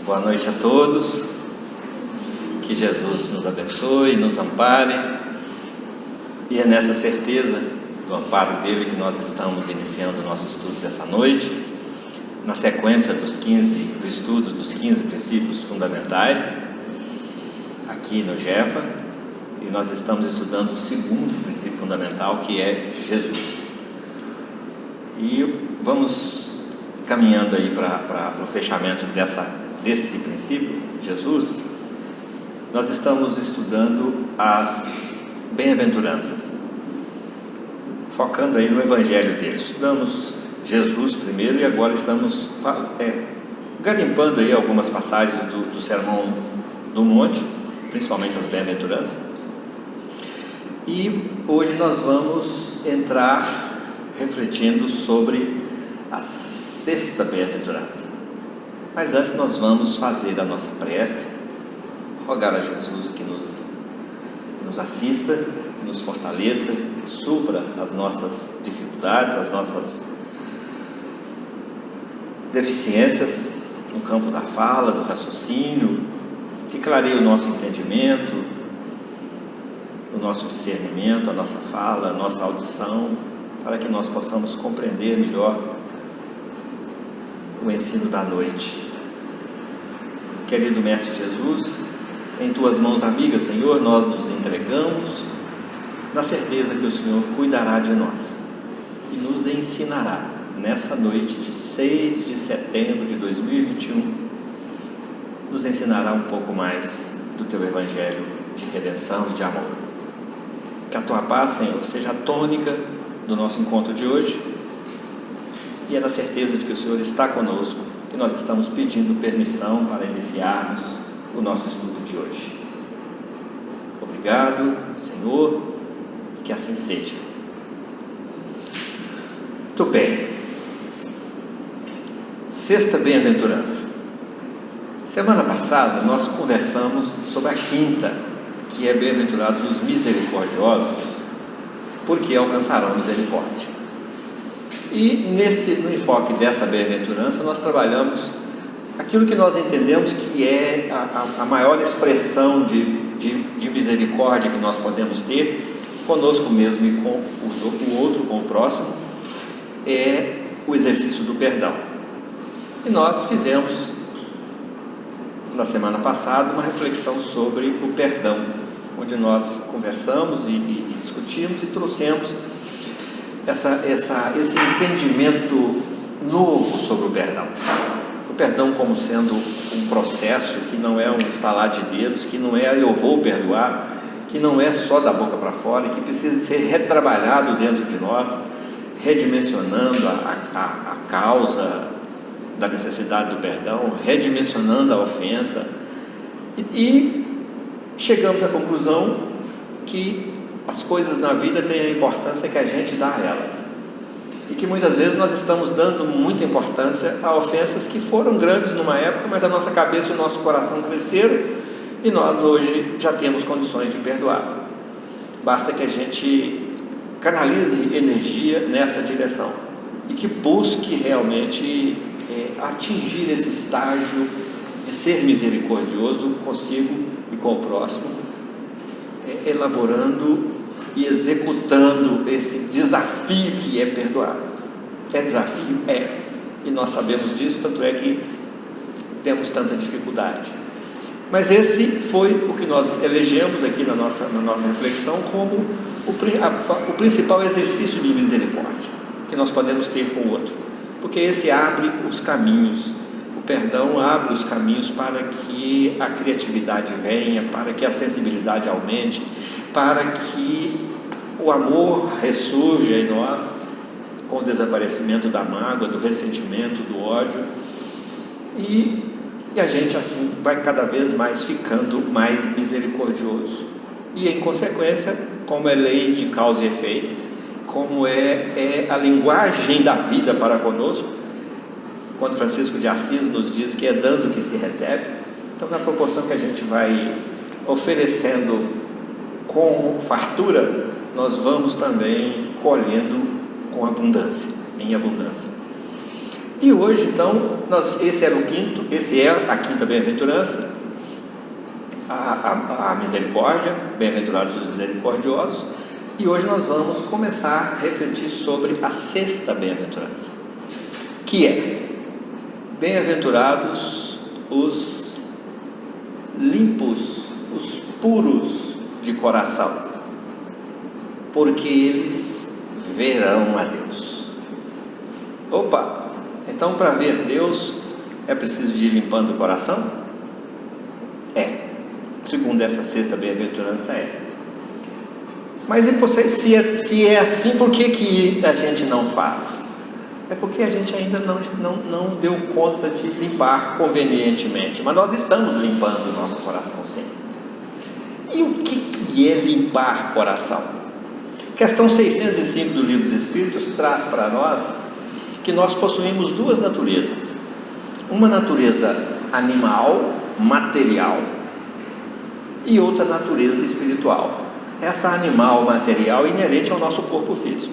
Boa noite a todos, que Jesus nos abençoe, nos ampare, e é nessa certeza do amparo dele que nós estamos iniciando o nosso estudo dessa noite, na sequência do estudo dos 15 princípios fundamentais, aqui no Jefa, e nós estamos estudando o segundo princípio fundamental, que é Jesus. E vamos caminhando aí para o fechamento desse princípio, Jesus. Nós estamos estudando as bem-aventuranças, focando aí no evangelho dele. Estudamos Jesus primeiro e agora estamos garimpando aí algumas passagens do Sermão do Monte, principalmente as bem-aventuranças. E hoje nós vamos entrar refletindo sobre a sexta bem-aventurança. Mas antes nós vamos fazer a nossa prece, rogar a Jesus que nos assista, que nos fortaleça, que supra as nossas dificuldades, as nossas deficiências no campo da fala, do raciocínio, que clareie o nosso entendimento, o nosso discernimento, a nossa fala, a nossa audição, para que nós possamos compreender melhor o ensino da noite. Querido Mestre Jesus, em Tuas mãos amigas, Senhor, nós nos entregamos, na certeza que o Senhor cuidará de nós e nos ensinará, nessa noite de 6 de setembro de 2021, nos ensinará um pouco mais do Teu Evangelho de redenção e de amor. Que a Tua paz, Senhor, seja a tônica do nosso encontro de hoje, e é na certeza de que o Senhor está conosco que nós estamos pedindo permissão para iniciarmos o nosso estudo de hoje. Obrigado, Senhor, e que assim seja. Muito bem. Sexta bem-aventurança. Semana passada nós conversamos sobre a quinta, que é bem-aventurados os misericordiosos, porque alcançarão misericórdia. E no enfoque dessa bem-aventurança nós trabalhamos aquilo que nós entendemos que é a maior expressão de misericórdia que nós podemos ter conosco mesmo e com o outro, com o próximo, é o exercício do perdão. E nós fizemos na semana passada uma reflexão sobre o perdão, onde nós conversamos e discutimos e trouxemos esse entendimento novo sobre o perdão. O perdão como sendo um processo que não é um estalar de dedos, que não é eu vou perdoar, que não é só da boca para fora, e que precisa ser retrabalhado dentro de nós, redimensionando a causa da necessidade do perdão, redimensionando a ofensa, e chegamos à conclusão que as coisas na vida têm a importância que a gente dá a elas, e que muitas vezes nós estamos dando muita importância a ofensas que foram grandes numa época, mas a nossa cabeça e o nosso coração cresceram, e nós hoje já temos condições de perdoar. Basta que a gente canalize energia nessa direção, e que busque realmente atingir esse estágio de ser misericordioso consigo e com o próximo, elaborando e executando esse desafio que é perdoar. É desafio? É. E nós sabemos disso, tanto é que temos tanta dificuldade. Mas esse foi o que nós elegemos aqui na nossa reflexão como o principal exercício de misericórdia que nós podemos ter com o outro. Porque esse abre os caminhos. O perdão abre os caminhos para que a criatividade venha, para que a sensibilidade aumente, para que o amor ressurja em nós com o desaparecimento da mágoa, do ressentimento, do ódio, e a gente assim vai cada vez mais ficando mais misericordioso. E em consequência, como é lei de causa e efeito, como é a linguagem da vida para conosco, quando Francisco de Assis nos diz que é dando que se recebe, Então, na proporção que a gente vai oferecendo com fartura, nós vamos também colhendo com abundância, em abundância. E hoje, então, esse é a quinta bem-aventurança, a misericórdia, bem-aventurados os misericordiosos, e hoje nós vamos começar a refletir sobre a sexta bem-aventurança, que é: bem-aventurados os limpos, os puros de coração, porque eles verão a Deus. Opa! Então, para ver Deus é preciso de ir limpando o coração? Segundo essa sexta bem-aventurança Mas se é assim, por que a gente não faz? É porque a gente ainda não deu conta de limpar convenientemente, mas nós estamos limpando o nosso coração, sim. E o que é limpar coração? Questão 605 do Livro dos Espíritos traz para nós que nós possuímos duas naturezas: uma natureza animal, material, e outra natureza espiritual. Essa animal material é inerente ao nosso corpo físico,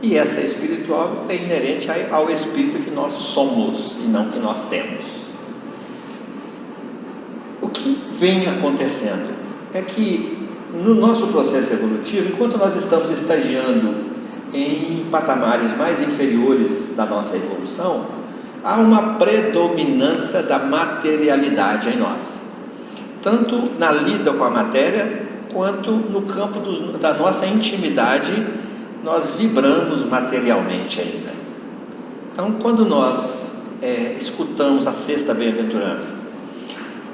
e essa espiritual é inerente ao espírito que nós somos e não que nós temos. O que vem acontecendo é que no nosso processo evolutivo, enquanto nós estamos estagiando em patamares mais inferiores da nossa evolução, há uma predominância da materialidade em nós, tanto na lida com a matéria, quanto no campo da nossa intimidade. Nós vibramos materialmente ainda. Então, quando nós escutamos a sexta bem-aventurança,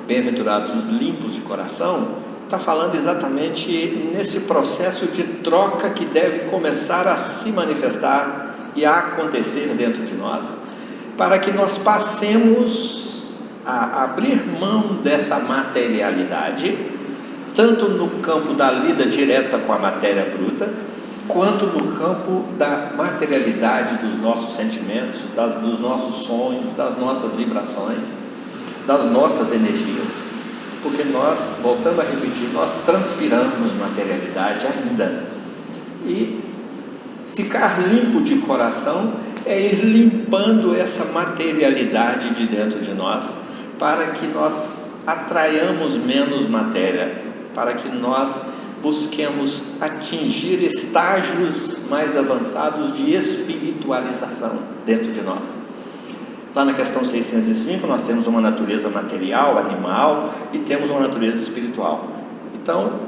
bem-aventurados os limpos de coração, está falando exatamente nesse processo de troca que deve começar a se manifestar e a acontecer dentro de nós, para que nós passemos a abrir mão dessa materialidade, tanto no campo da lida direta com a matéria bruta, quanto no campo da materialidade dos nossos sentimentos, dos nossos sonhos, das nossas vibrações, das nossas energias. Porque nós, voltando a repetir, nós transpiramos materialidade ainda. E ficar limpo de coração é ir limpando essa materialidade de dentro de nós, para que nós atraiamos menos matéria, para que nós busquemos atingir estágios mais avançados de espiritualização dentro de nós. Lá na questão 605 nós temos uma natureza material, animal, e temos uma natureza espiritual. Então,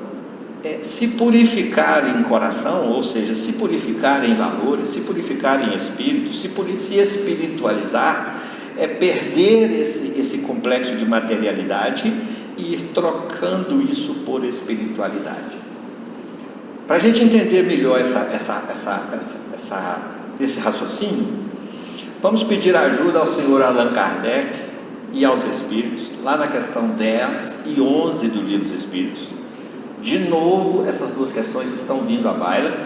se purificar em coração, ou seja, se purificar em valores, se purificar em espírito, se espiritualizar, é perder esse complexo de materialidade e ir trocando isso por espiritualidade. Para a gente entender melhor esse raciocínio, vamos pedir ajuda ao senhor Allan Kardec e aos Espíritos, lá na questão 10 e 11 do Livro dos Espíritos. De novo, essas duas questões estão vindo à baila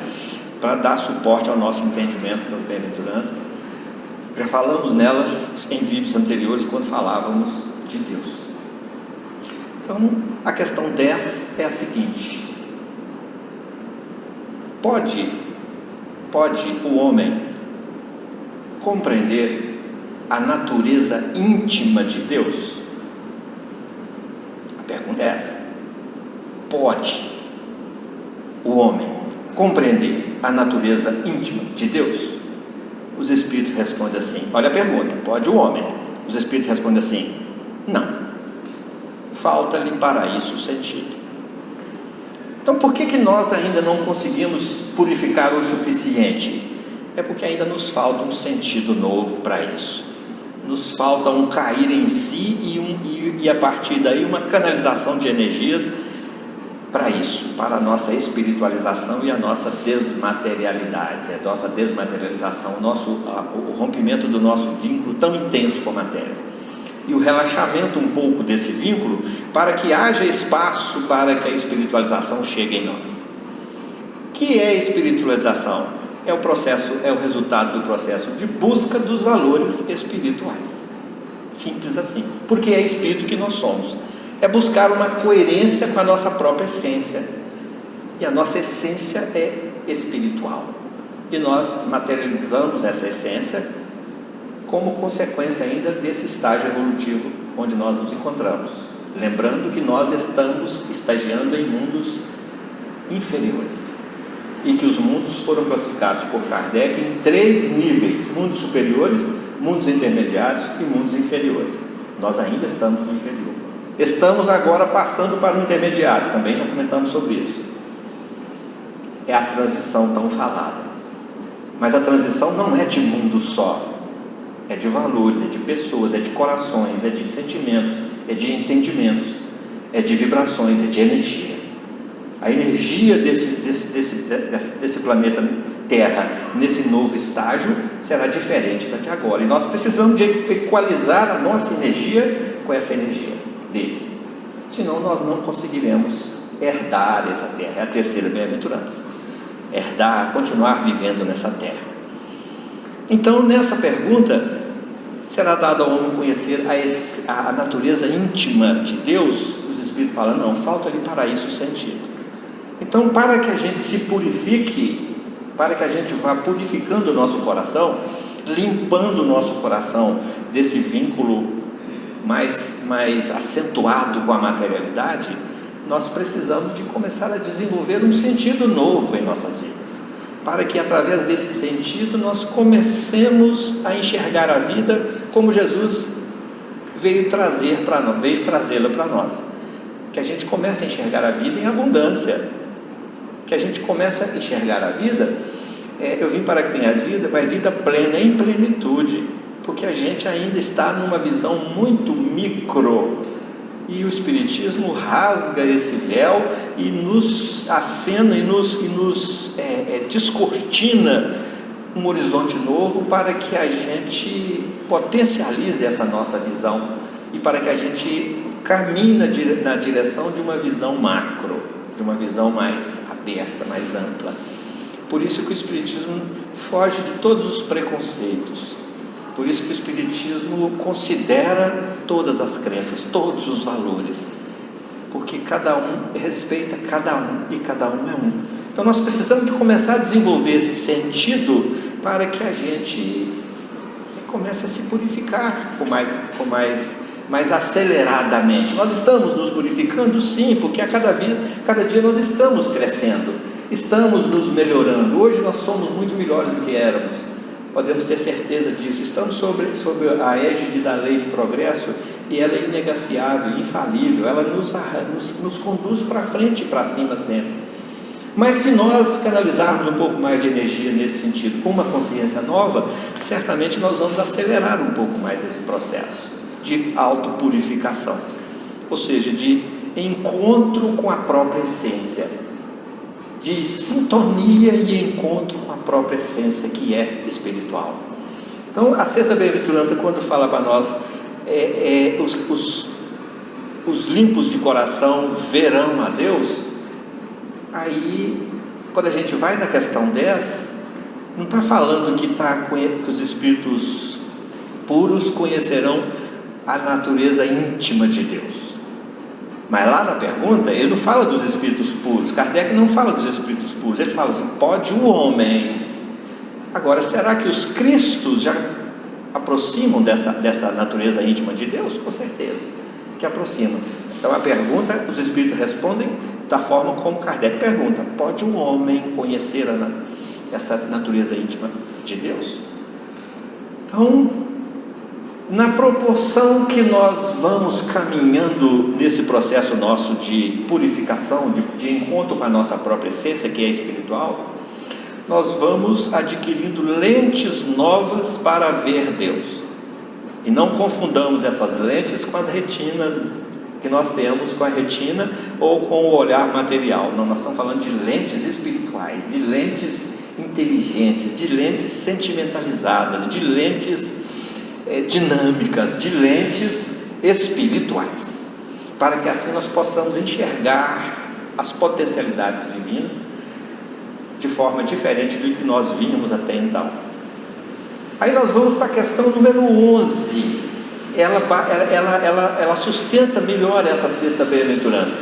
para dar suporte ao nosso entendimento das bem-aventuranças. Já falamos nelas em vídeos anteriores, quando falávamos de Deus. Então, a questão 10 é a seguinte: Pode o homem compreender a natureza íntima de Deus? A pergunta é essa. Pode o homem compreender a natureza íntima de Deus? Os Espíritos respondem assim, olha a pergunta, pode o homem? Os Espíritos respondem assim, não. Falta-lhe para isso o sentido. Então, por que nós ainda não conseguimos purificar o suficiente? É porque ainda nos falta um sentido novo para isso. Nos falta um cair em si e a partir daí uma canalização de energias para isso, para a nossa espiritualização e a nossa desmaterialidade, a nossa desmaterialização, o rompimento do nosso vínculo tão intenso com a matéria. E o relaxamento um pouco desse vínculo, para que haja espaço para que a espiritualização chegue em nós. O que é espiritualização? É o resultado do processo de busca dos valores espirituais. Simples assim, porque é espírito que nós somos. É buscar uma coerência com a nossa própria essência, e a nossa essência é espiritual, e nós materializamos essa essência como consequência ainda desse estágio evolutivo onde nós nos encontramos, lembrando que nós estamos estagiando em mundos inferiores, e que os mundos foram classificados por Kardec em 3 níveis: mundos superiores, mundos intermediários e mundos inferiores. Nós ainda estamos no inferior, estamos agora passando para o intermediário, também já comentamos sobre isso. É a transição tão falada, mas a transição não é de mundo só, é de valores, é de pessoas, é de corações, é de sentimentos, é de entendimentos, é de vibrações, é de energia. A energia desse planeta Terra, nesse novo estágio, será diferente da de agora, e nós precisamos de equalizar a nossa energia com essa energia dele, senão nós não conseguiremos herdar essa terra. É a terceira bem-aventurança: herdar, continuar vivendo nessa terra. Então, nessa pergunta, será dado ao homem conhecer a natureza íntima de Deus? Os Espíritos falam, não, falta-lhe para isso o sentido. Então, para que a gente se purifique, para que a gente vá purificando o nosso coração, limpando o nosso coração desse vínculo mais acentuado com a materialidade, nós precisamos de começar a desenvolver um sentido novo em nossas vidas, para que através desse sentido nós comecemos a enxergar a vida como Jesus veio trazê-la para nós, que a gente comece a enxergar a vida em abundância, que a gente comece a enxergar a vida, eu vim para que tenhas vida, mas vida plena, em plenitude, porque a gente ainda está numa visão muito micro, e o Espiritismo rasga esse véu e nos acena e nos descortina um horizonte novo, para que a gente potencialize essa nossa visão e para que a gente caminhe na direção de uma visão macro, de uma visão mais aberta, mais ampla. Por isso que o Espiritismo foge de todos os preconceitos, por isso que o Espiritismo considera todas as crenças, todos os valores, porque cada um respeita cada um, e cada um é um. Então nós precisamos de começar a desenvolver esse sentido, para que a gente comece a se purificar mais aceleradamente. Nós estamos nos purificando, sim, porque a cada dia nós estamos crescendo, estamos nos melhorando. Hoje nós somos muito melhores do que éramos, podemos ter certeza disso. Estamos sobre a égide da lei de progresso, e ela é inegaciável, infalível, ela nos conduz para frente e para cima sempre. Mas se nós canalizarmos um pouco mais de energia nesse sentido, com uma consciência nova, certamente nós vamos acelerar um pouco mais esse processo de autopurificação, ou seja, de encontro com a própria essência, de sintonia e encontro com a própria essência, que é espiritual. Então, a sexta bem-aventurança, quando fala para nós, os limpos de coração verão a Deus, aí, quando a gente vai na questão 10, não está falando que os espíritos puros conhecerão a natureza íntima de Deus. Mas lá na pergunta, ele não fala dos espíritos puros. Kardec não fala dos espíritos puros, ele fala assim, pode o homem. Agora, será que os cristos já aproximam dessa natureza íntima de Deus? Com certeza que aproximam. Então a pergunta, os espíritos respondem da forma como Kardec pergunta: pode um homem conhecer essa natureza íntima de Deus? Então, na proporção que nós vamos caminhando nesse processo nosso de purificação, de encontro com a nossa própria essência, que é espiritual, nós vamos adquirindo lentes novas para ver Deus. E não confundamos essas lentes com as retinas que nós temos, com a retina ou com o olhar material. Não, nós estamos falando de lentes espirituais, de lentes inteligentes, de lentes sentimentalizadas, de lentes dinâmicas, de lentes espirituais, para que assim nós possamos enxergar as potencialidades divinas de forma diferente do que nós vínhamos até então. Aí nós vamos para a questão número 11, ela sustenta melhor essa sexta bem-aventurança.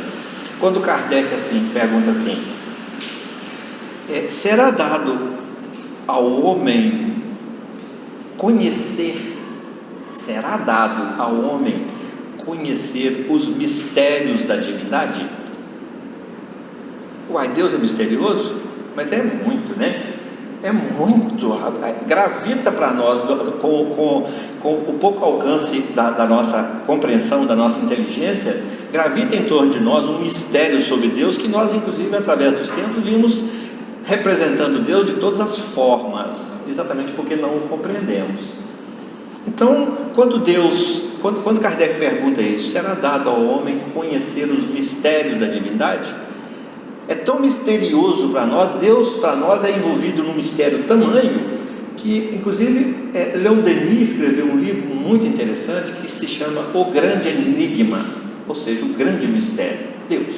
Quando Kardec pergunta assim: será dado ao homem conhecer os mistérios da divindade? Deus é misterioso? Mas é muito, né? É muito, gravita para nós, com o pouco alcance da nossa compreensão, da nossa inteligência, gravita em torno de nós um mistério sobre Deus, que nós, inclusive, através dos tempos, vimos representando Deus de todas as formas, exatamente porque não o compreendemos. Então, quando Kardec pergunta isso, será dado ao homem conhecer os mistérios da divindade? É tão misterioso para nós, Deus para nós é envolvido num mistério tamanho, que inclusive Leon Denis escreveu um livro muito interessante que se chama O Grande Enigma, ou seja, o grande mistério, Deus,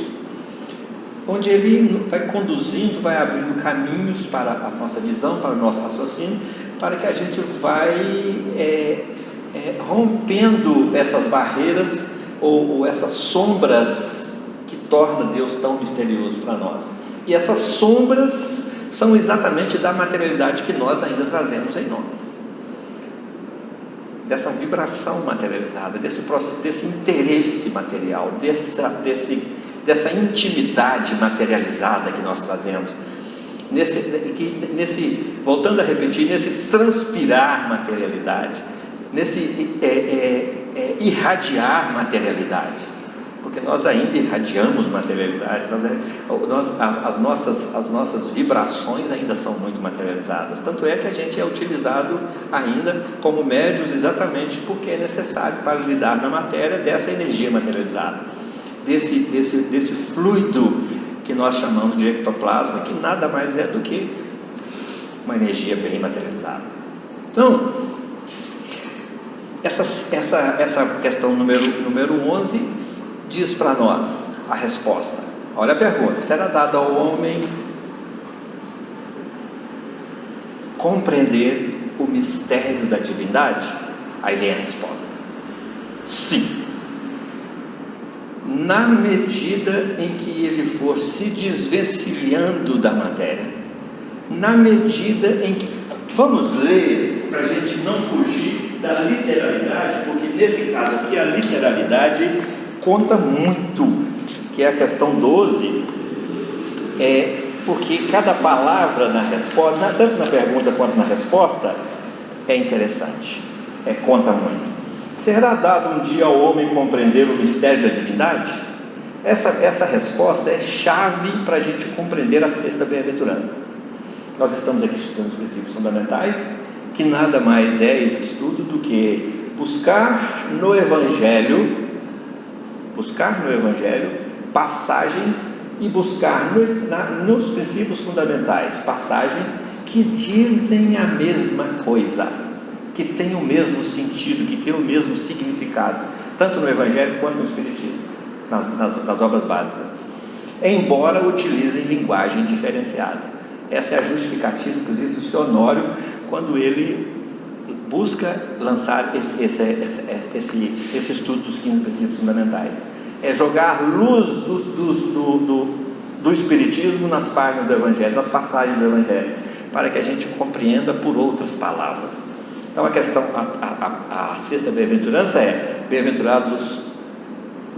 onde ele vai conduzindo, vai abrindo caminhos para a nossa visão, para o nosso raciocínio, para que a gente vai rompendo essas barreiras ou essas sombras que torna Deus tão misterioso para nós. E essas sombras são exatamente da materialidade que nós ainda trazemos em nós, dessa vibração materializada, desse interesse material, dessa intimidade materializada que nós trazemos, voltando a repetir, nesse transpirar materialidade, nesse irradiar materialidade, porque nós ainda irradiamos materialidade, as nossas vibrações ainda são muito materializadas, tanto é que a gente é utilizado ainda como médiuns exatamente porque é necessário para lidar na matéria dessa energia materializada, desse fluido que nós chamamos de ectoplasma, que nada mais é do que uma energia bem materializada. Então, essa questão número 11 diz para nós a resposta. Olha a pergunta: será dado ao homem compreender o mistério da divindade? Aí vem a resposta: sim, na medida em que ele for se desvencilhando da matéria, na medida em que... Vamos ler para a gente não fugir da literalidade, porque nesse caso aqui a literalidade conta muito, que é a questão 12, porque cada palavra na resposta, tanto na pergunta quanto na resposta, é interessante, conta muito. Será dado um dia ao homem compreender o mistério da divindade? Essa resposta é chave para a gente compreender a sexta bem-aventurança. Nós estamos aqui estudando os princípios fundamentais, que nada mais é esse estudo do que buscar no Evangelho passagens e buscar nos princípios fundamentais passagens que dizem a mesma coisa, que têm o mesmo sentido, que têm o mesmo significado, tanto no Evangelho quanto no Espiritismo, nas obras básicas, embora utilizem linguagem diferenciada. Essa é a justificativa, inclusive, do seu Honório, quando ele busca lançar esse estudo dos 15 princípios fundamentais. É jogar luz do Espiritismo nas páginas do Evangelho, nas passagens do Evangelho, para que a gente compreenda por outras palavras. Então a sexta bem-aventurança é: bem-aventurados os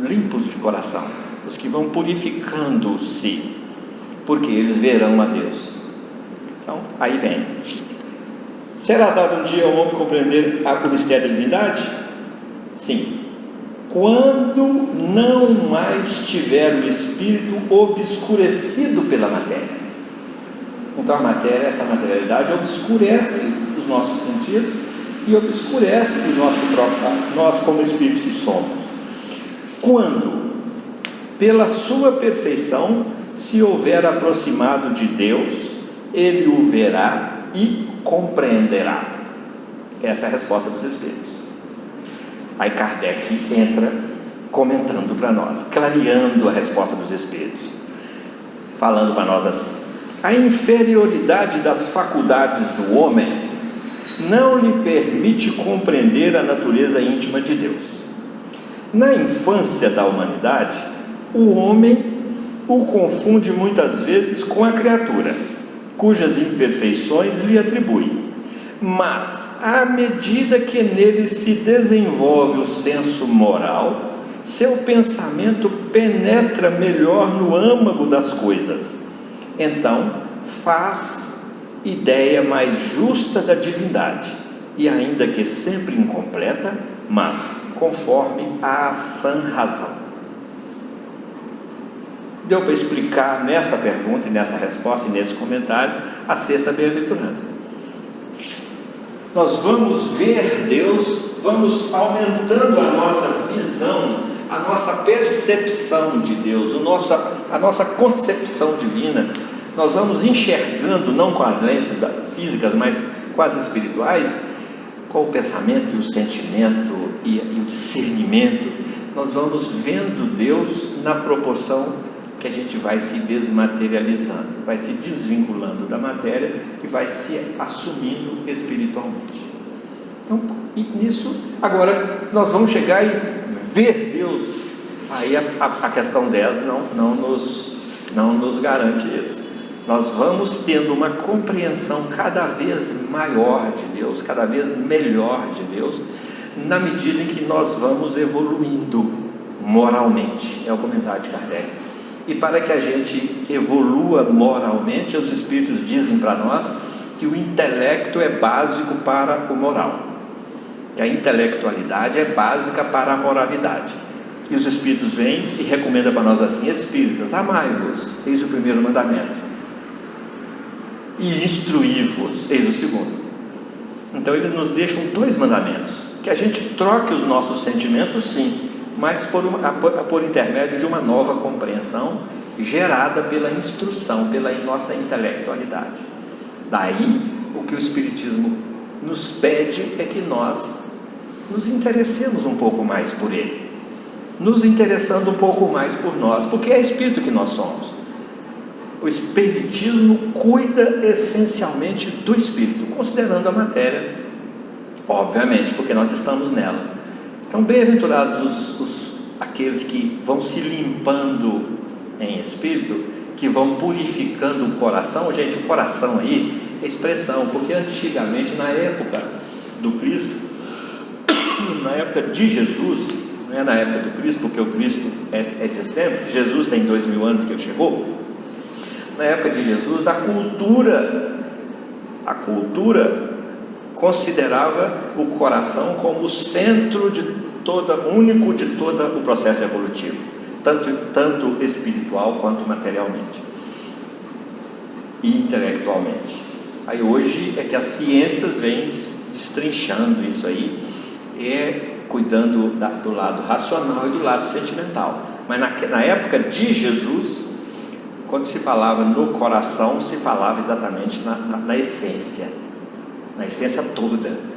limpos de coração, os que vão purificando-se, porque eles verão a Deus. Então, aí vem: será dado um dia ao homem compreender o mistério da divindade? Sim, quando não mais tiver o espírito obscurecido pela matéria. Então essa materialidade obscurece os nossos sentidos e obscurece nós como espíritos que somos. Quando, pela sua perfeição, se houver aproximado de Deus, ele o verá e compreenderá. Essa é a resposta dos Espíritos. Aí Kardec entra comentando para nós, clareando a resposta dos Espíritos, falando para nós assim: a inferioridade das faculdades do homem não lhe permite compreender a natureza íntima de Deus. Na infância da humanidade, o homem o confunde muitas vezes com a criatura, cujas imperfeições lhe atribui. Mas, à medida que nele se desenvolve o senso moral, seu pensamento penetra melhor no âmago das coisas. Então, faz ideia mais justa da divindade, e ainda que sempre incompleta, mas conforme a sã razão. Deu para explicar nessa pergunta e nessa resposta e nesse comentário a sexta bem-aventurança. Nós vamos ver Deus, vamos aumentando a nossa visão, a nossa percepção de Deus, a nossa concepção divina. Nós vamos enxergando, não com as lentes físicas, mas com as espirituais, com o pensamento e o sentimento e o discernimento. Nós vamos vendo Deus na proporção que a gente vai se desmaterializando, vai se desvinculando da matéria e vai se assumindo espiritualmente. Então, e nisso, agora nós vamos chegar e ver Deus. Aí a questão 10 não nos garante isso. Nós vamos tendo uma compreensão cada vez maior de Deus, cada vez melhor de Deus, na medida em que nós vamos evoluindo moralmente. É o comentário de Kardec. E para que a gente evolua moralmente, os Espíritos dizem para nós que o intelecto é básico para o moral, que a intelectualidade é básica para a moralidade. E os Espíritos vêm e recomendam para nós assim: Espíritas, amai-vos, eis o primeiro mandamento, e instruí-vos, eis o segundo. Então eles nos deixam 2 mandamentos: que a gente troque os nossos sentimentos, sim, mas por intermédio de uma nova compreensão gerada pela instrução, pela nossa intelectualidade. Daí, o que o Espiritismo nos pede é que nós nos interessemos um pouco mais por ele, nos interessando um pouco mais por nós, porque é espírito que nós somos. O Espiritismo cuida essencialmente do espírito, considerando a matéria, obviamente, porque nós estamos nela. Então, bem-aventurados aqueles que vão se limpando em espírito, que vão purificando o coração. Gente, o coração aí é expressão, porque antigamente, na época do Cristo, na época de Jesus, não é na época do Cristo, porque o Cristo é de sempre, Jesus tem 2000 anos que ele chegou. Na época de Jesus, a cultura considerava o coração como o centro único de todo o processo evolutivo, tanto espiritual quanto materialmente e intelectualmente. Aí hoje é que as ciências vêm destrinchando isso aí, cuidando do lado racional e do lado sentimental. Mas na época de Jesus, quando se falava no coração, se falava exatamente na essência toda.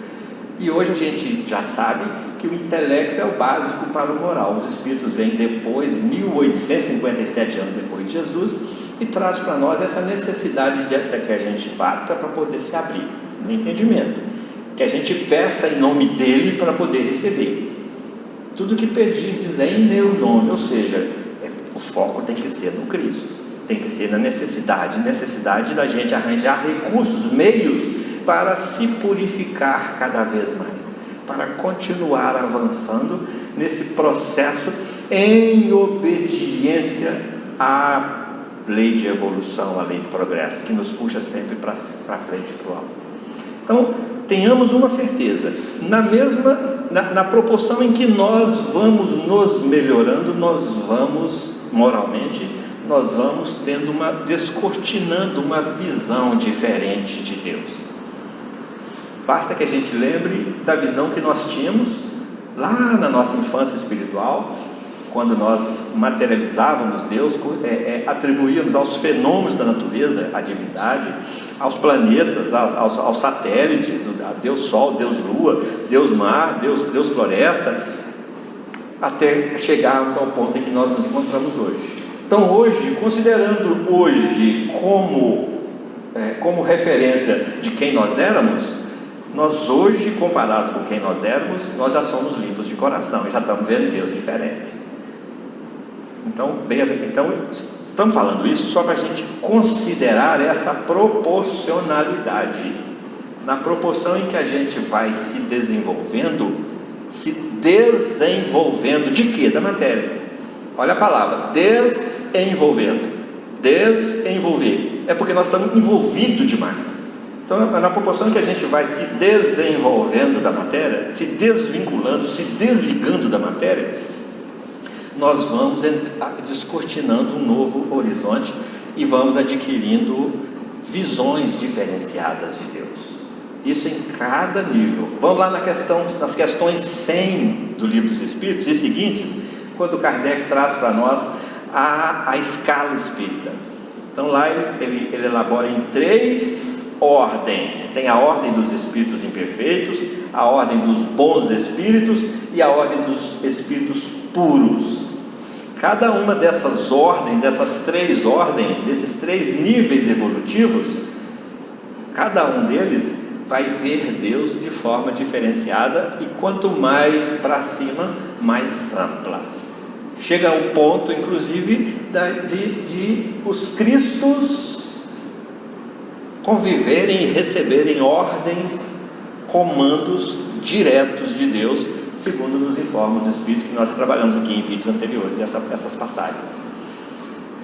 E hoje a gente já sabe que o intelecto é o básico para o moral. Os Espíritos vêm depois, 1857 anos depois de Jesus, e traz para nós essa necessidade de que a gente bata para poder se abrir no entendimento, que a gente peça em nome dele para poder receber. Tudo que pedir, dizer em meu nome, ou seja, o foco tem que ser no Cristo, tem que ser na necessidade da gente arranjar recursos, meios para se purificar cada vez mais, para continuar avançando nesse processo em obediência à lei de evolução, à lei de progresso, que nos puxa sempre para frente, para o alto. Então, tenhamos uma certeza, na proporção em que nós vamos nos melhorando, nós vamos, moralmente, nós vamos descortinando uma visão diferente de Deus. Basta que a gente lembre da visão que nós tínhamos lá na nossa infância espiritual, quando nós materializávamos Deus, atribuíamos aos fenômenos da natureza a divindade, aos planetas, aos satélites, a Deus Sol, Deus Lua, Deus Mar, Deus Floresta, até chegarmos ao ponto em que nós nos encontramos hoje. Então hoje, considerando hoje como referência de quem nós éramos, nós hoje, comparado com quem nós éramos, nós já somos limpos de coração e já estamos vendo Deus diferente. Então, estamos falando isso só para a gente considerar essa proporcionalidade. Na proporção em que a gente vai se desenvolvendo de quê? Da matéria. Olha a palavra, desenvolver. É porque nós estamos envolvidos demais. Então, na proporção em que a gente vai se desenvolvendo da matéria, se desvinculando, se desligando da matéria, nós vamos descortinando um novo horizonte e vamos adquirindo visões diferenciadas de Deus. Isso em cada nível. Vamos lá nas questões 100 do Livro dos Espíritos e seguintes, quando Kardec traz para nós a escala espírita. Então lá ele elabora em 3 ordens. Tem a ordem dos espíritos imperfeitos, a ordem dos bons espíritos e a ordem dos espíritos puros. Cada uma dessas ordens, dessas 3 ordens, desses 3 níveis evolutivos, cada um deles vai ver Deus de forma diferenciada, e quanto mais para cima, mais ampla. Chega ao ponto, inclusive, de os Cristos conviverem e receberem ordens, comandos diretos de Deus, segundo nos informa os Espíritos, que nós já trabalhamos aqui em vídeos anteriores, essas passagens.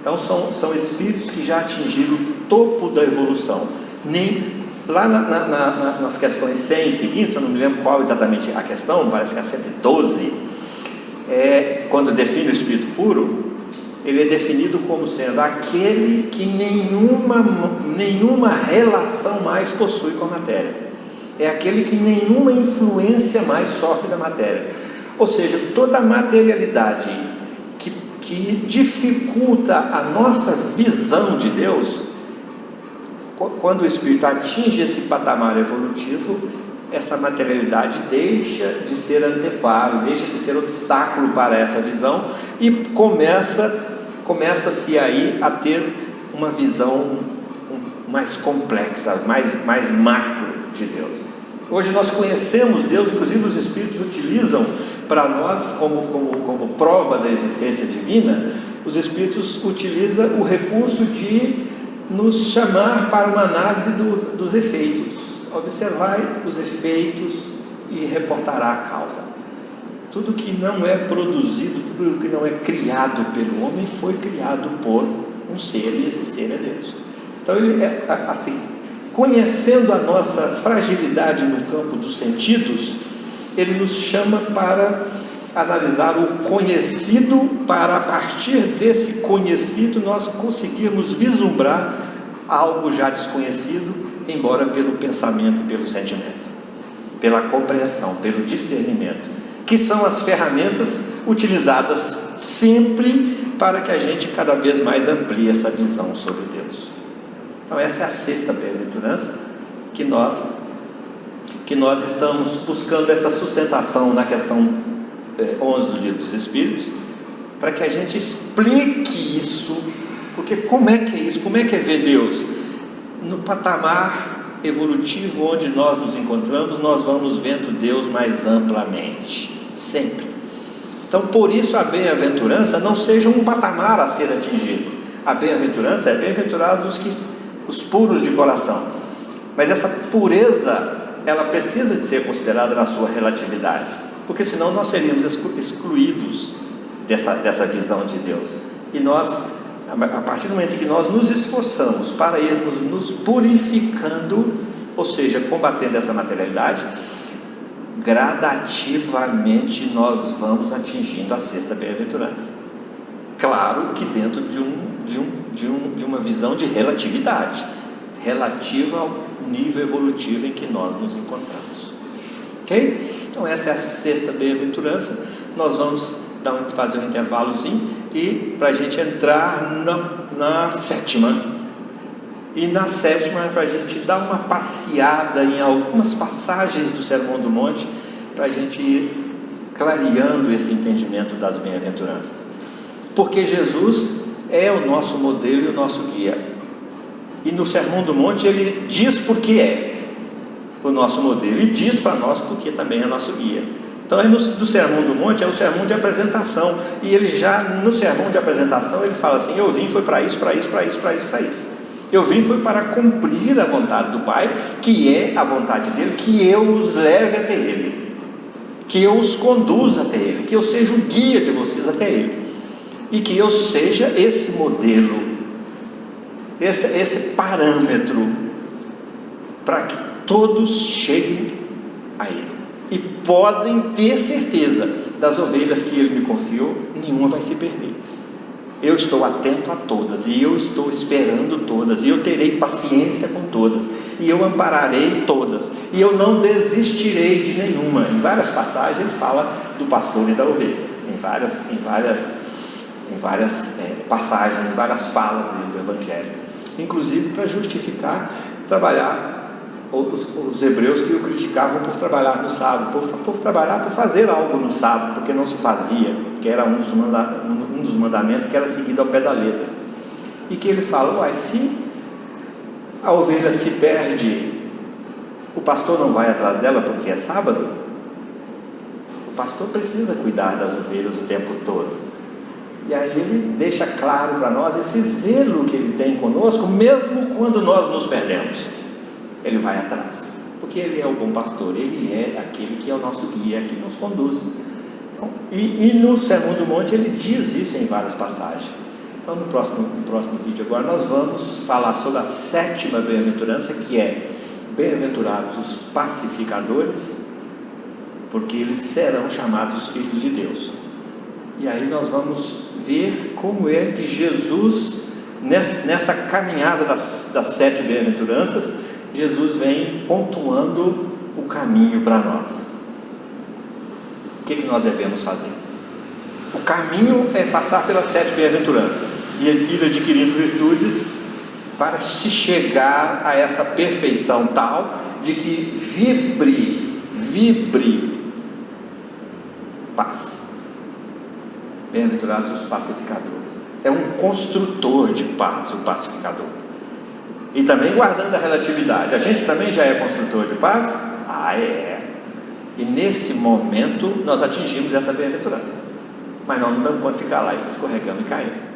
Então são Espíritos que já atingiram o topo da evolução. Lá nas questões 100 e seguintes, eu não me lembro qual exatamente a questão, parece que é a 112, quando define o Espírito puro, ele é definido como sendo aquele que nenhuma relação mais possui com a matéria. É aquele que nenhuma influência mais sofre da matéria. Ou seja, toda a materialidade que dificulta a nossa visão de Deus, quando o Espírito atinge esse patamar evolutivo, essa materialidade deixa de ser anteparo, deixa de ser obstáculo para essa visão, e começa-se aí a ter uma visão mais complexa, mais macro de Deus. Hoje nós conhecemos Deus, inclusive os Espíritos utilizam para nós como prova da existência divina, os Espíritos utilizam o recurso de nos chamar para uma análise dos efeitos. Observai os efeitos e reportará a causa. Tudo que não é produzido, tudo que não é criado pelo homem, foi criado por um ser, e esse ser é Deus. Então ele é assim, conhecendo a nossa fragilidade no campo dos sentidos, ele nos chama para analisar o conhecido, para a partir desse conhecido nós conseguirmos vislumbrar algo já desconhecido, embora pelo pensamento e pelo sentimento, pela compreensão, pelo discernimento, que são as ferramentas utilizadas sempre para que a gente cada vez mais amplie essa visão sobre Deus. Então essa é a 6ª bem-aventurança que nós estamos buscando essa sustentação na questão 11 do Livro dos Espíritos, para que a gente explique isso, porque como é que é isso? Como é que é ver Deus? No patamar evolutivo onde nós nos encontramos, nós vamos vendo Deus mais amplamente, sempre. Então, por isso a bem-aventurança não seja um patamar a ser atingido. A bem-aventurança é bem-aventurados os puros de coração. Mas essa pureza, ela precisa de ser considerada na sua relatividade, porque senão nós seríamos excluídos dessa visão de Deus. E nós, a partir do momento em que nós nos esforçamos para irmos nos purificando, ou seja, combatendo essa materialidade, gradativamente nós vamos atingindo a 6ª bem-aventurança. Claro que dentro de uma visão de relatividade, relativa ao nível evolutivo em que nós nos encontramos. Ok? Então essa é a 6ª bem-aventurança. Nós vamos fazer um intervalozinho e para a gente entrar na 7ª. E na 7ª, para a gente dar uma passeada em algumas passagens do Sermão do Monte, para a gente ir clareando esse entendimento das bem-aventuranças. Porque Jesus é o nosso modelo e o nosso guia. E no Sermão do Monte ele diz por que é. o nosso modelo, e diz para nós porque também é nosso guia. Então, é do Sermão do Monte, é o sermão de apresentação, e ele já no sermão de apresentação, ele fala assim: eu vim foi para isso, para isso, para isso, para isso, para isso. Eu vim foi para cumprir a vontade do Pai, que é a vontade dele, que eu os leve até ele, que eu os conduza até ele, que eu seja o guia de vocês até ele, e que eu seja esse modelo, esse parâmetro, para que todos cheguem a ele. E podem ter certeza, das ovelhas que ele me confiou, nenhuma vai se perder. Eu estou atento a todas, e eu estou esperando todas, e eu terei paciência com todas, e eu ampararei todas, e eu não desistirei de nenhuma. Em várias passagens ele fala do pastor e da ovelha, em várias passagens, várias falas dele do Evangelho, inclusive para justificar trabalhar os hebreus que o criticavam por trabalhar no sábado, por trabalhar, por fazer algo no sábado, porque não se fazia, que era um dos mandamentos que era seguido ao pé da letra. E que ele fala: se a ovelha se perde, o pastor não vai atrás dela porque é sábado? O pastor precisa cuidar das ovelhas o tempo todo. E aí ele deixa claro para nós esse zelo que ele tem conosco, mesmo quando nós nos perdemos. Ele vai atrás, porque ele é o bom pastor, ele é aquele que é o nosso guia, que nos conduz. Então, e no Sermão do Monte ele diz isso em várias passagens. Então no próximo vídeo agora nós vamos falar sobre a 7ª bem-aventurança, que é: bem-aventurados os pacificadores, porque eles serão chamados filhos de Deus. E aí nós vamos ver como é que Jesus, nessa caminhada das 7 bem-aventuranças, Jesus vem pontuando o caminho para nós. O que nós devemos fazer? O caminho é passar pelas 7 bem-aventuranças e ir adquirindo virtudes para se chegar a essa perfeição tal de que vibre paz. Bem-aventurados os pacificadores. É um construtor de paz, o pacificador. E também guardando a relatividade. A gente também já é construtor de paz? É. E nesse momento nós atingimos essa bem-aventurança. Mas nós não damos conta de ficar lá escorregando e caindo.